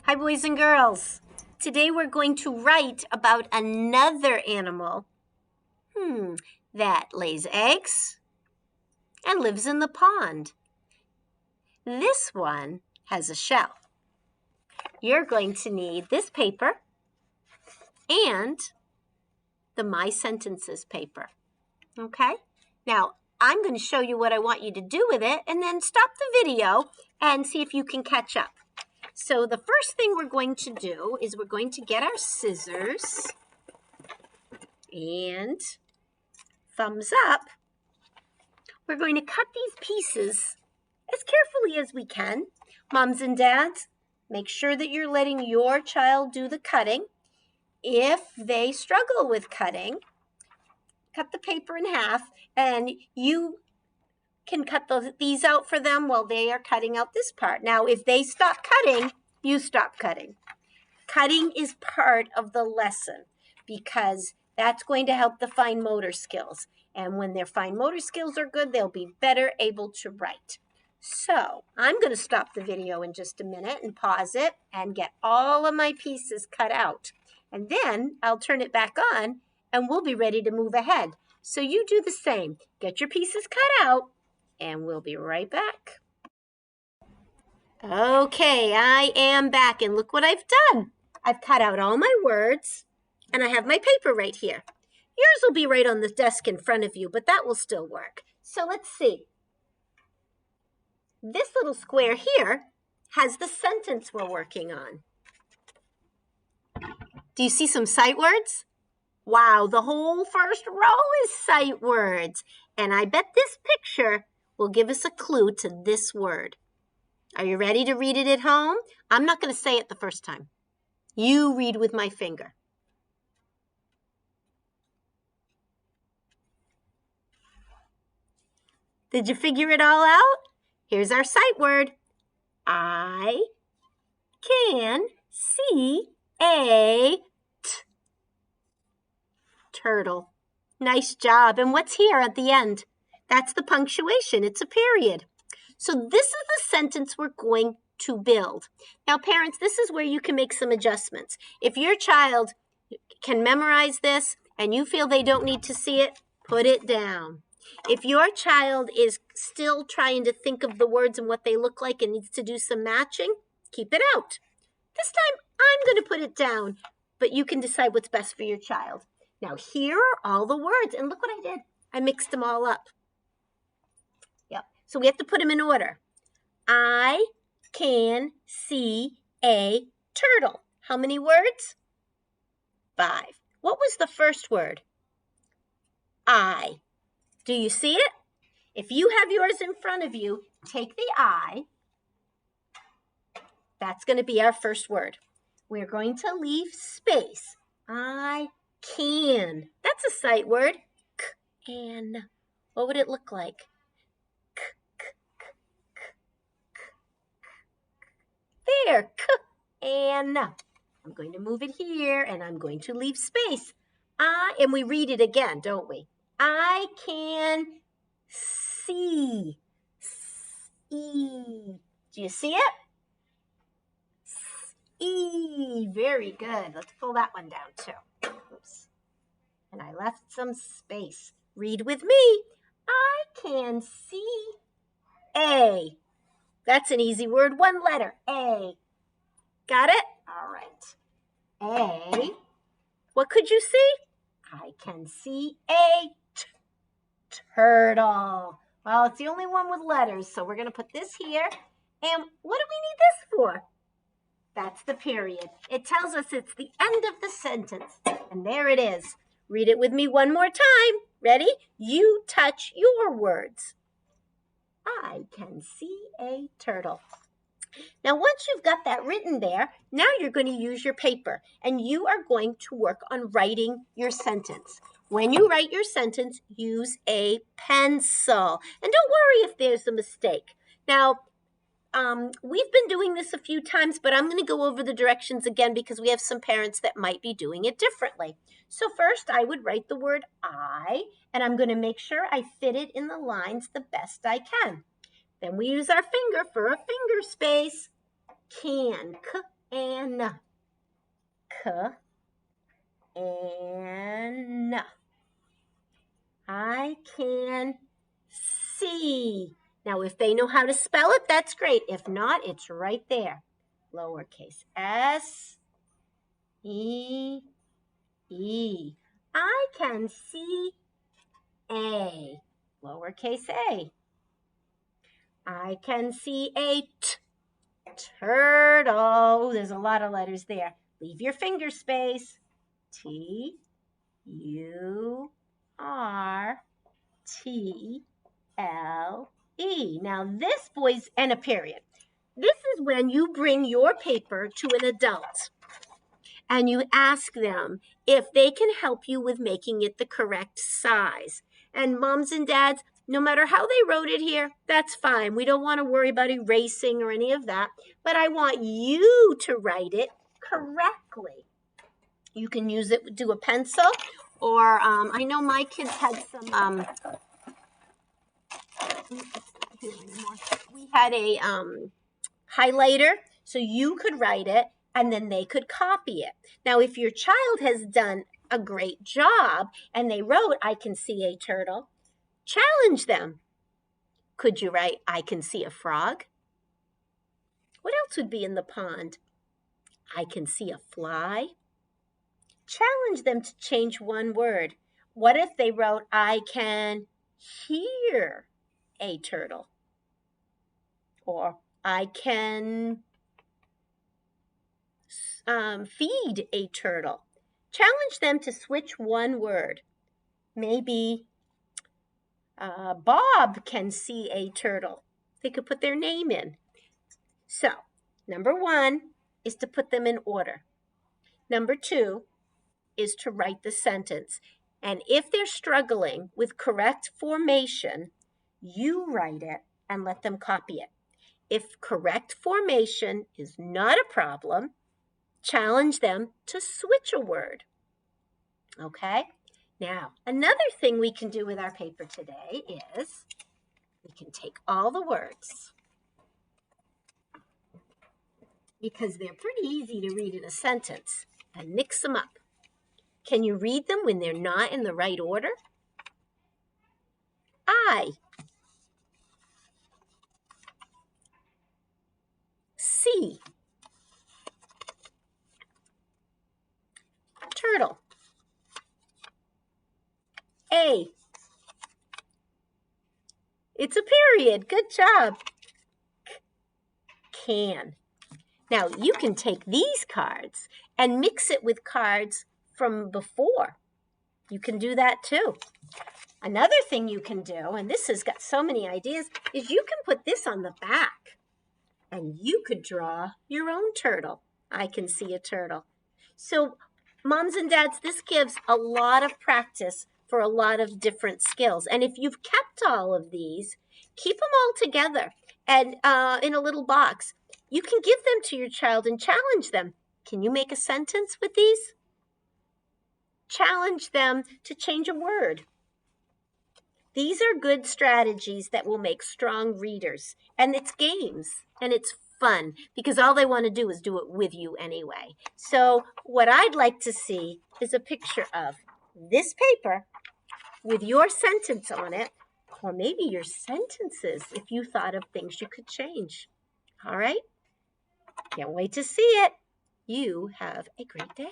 Hi, boys and girls. Today we're going to write about another animal that lays eggs and lives in the pond. This one has a shell. You're going to need this paper and the My Sentences paper. Okay? Now, I'm going to show you what I want you to do with it and then stop the video and see if you can catch up. So the first thing we're going to do is we're going to get our scissors and thumbs up. We're going to cut these pieces as carefully as we can. Moms and dads, make sure that you're letting your child do the cutting. If they struggle with cutting, cut the paper in half and you can cut these out for them while they are cutting out this part. Now, if they stop cutting, you stop cutting. Cutting is part of the lesson because that's going to help the fine motor skills. And when their fine motor skills are good, they'll be better able to write. So I'm going to stop the video in just a minute and pause it and get all of my pieces cut out. And then I'll turn it back on and we'll be ready to move ahead. So you do the same. Get your pieces cut out and we'll be right back. Okay, I am back and look what I've done. I've cut out all my words and I have my paper right here. Yours will be right on the desk in front of you, but that will still work. So let's see. This little square here has the sentence we're working on. Do you see some sight words? Wow, the whole first row is sight words. And I bet this picture will give us a clue to this word. Are you ready to read it at home? I'm not going to say it the first time. You read with my finger. Did you figure it all out? Here's our sight word. I can see a turtle. Nice job. And what's here at the end? That's the punctuation. It's a period. So this is the sentence we're going to build. Now, parents, this is where you can make some adjustments. If your child can memorize this and you feel they don't need to see it, put it down. If your child is still trying to think of the words and what they look like and needs to do some matching, keep it out. This time, I'm going to put it down, but you can decide what's best for your child. Now, here are all the words, and look what I did. I mixed them all up. Yep. So we have to put them in order. I can see a turtle. How many words? 5. What was the first word? I. Do you see it? If you have yours in front of you, take the I. That's going to be our first word. We're going to leave space. I can. That's a sight word. Can. What would it look like? There. And I'm going to move it here and I'm going to leave space. And we read it again, don't we? I can see. E. Do you see it? E. Very good. Let's pull that one down too. Oops. And I left some space. Read with me. I can see a. That's an easy word. One letter. A. Got it? All right. A. What could you see? I can see a turtle. Well, it's the only one with letters, so we're going to put this here. And what do we need this for? That's the period. It tells us it's the end of the sentence. And there it is. Read it with me one more time. Ready? You touch your words. I can see a turtle. Now, once you've got that written there, now you're going to use your paper and you are going to work on writing your sentence. When you write your sentence, use a pencil. And don't worry if there's a mistake. Now, we've been doing this a few times, but I'm going to go over the directions again because we have some parents that might be doing it differently. So first, I would write the word I, and I'm going to make sure I fit it in the lines the best I can. Then we use our finger for a finger space. Can, An. K, an. I can see. Now, if they know how to spell it, that's great. If not, it's right there. Lowercase s, e, e. I can see a. Lowercase a. I can see a turtle. There's a lot of letters there. Leave your finger space. T, U, R, T, L, E. Now this, boys, and a period. This is when you bring your paper to an adult and you ask them if they can help you with making it the correct size. And moms and dads, no matter how they wrote it here, that's fine. We don't want to worry about erasing or any of that, but I want you to write it correctly. You can use it, do a pencil, or I know my kids had some, we had a highlighter, so you could write it and then they could copy it. Now, if your child has done a great job and they wrote, I can see a turtle, challenge them. Could you write, I can see a frog? What else would be in the pond? I can see a fly. Challenge them to change one word. What if they wrote, I can hear a turtle? Or I can feed a turtle. Challenge them to switch one word. Maybe Bob can see a turtle. They could put their name in. So, number 1 is to put them in order. Number 2 is to write the sentence. And if they're struggling with correct formation, you write it and let them copy it. If correct formation is not a problem, challenge them to switch a word. Okay? Now, another thing we can do with our paper today is we can take all the words, because they're pretty easy to read in a sentence, and mix them up. Can you read them when they're not in the right order? I see turtle. A. It's a period. Good job. Can. Now, you can take these cards and mix it with cards from before. You can do that too. Another thing you can do, and this has got so many ideas, is you can put this on the back and you could draw your own turtle. I can see a turtle. So moms and dads, this gives a lot of practice for a lot of different skills. And if you've kept all of these, keep them all together and in a little box. You can give them to your child and challenge them. Can you make a sentence with these? Challenge them to change a word. These are good strategies that will make strong readers. And it's games and it's fun because all they want to do is do it with you anyway. So what I'd like to see is a picture of this paper with your sentence on it, or maybe your sentences if you thought of things you could change. All right? Can't wait to see it. You have a great day.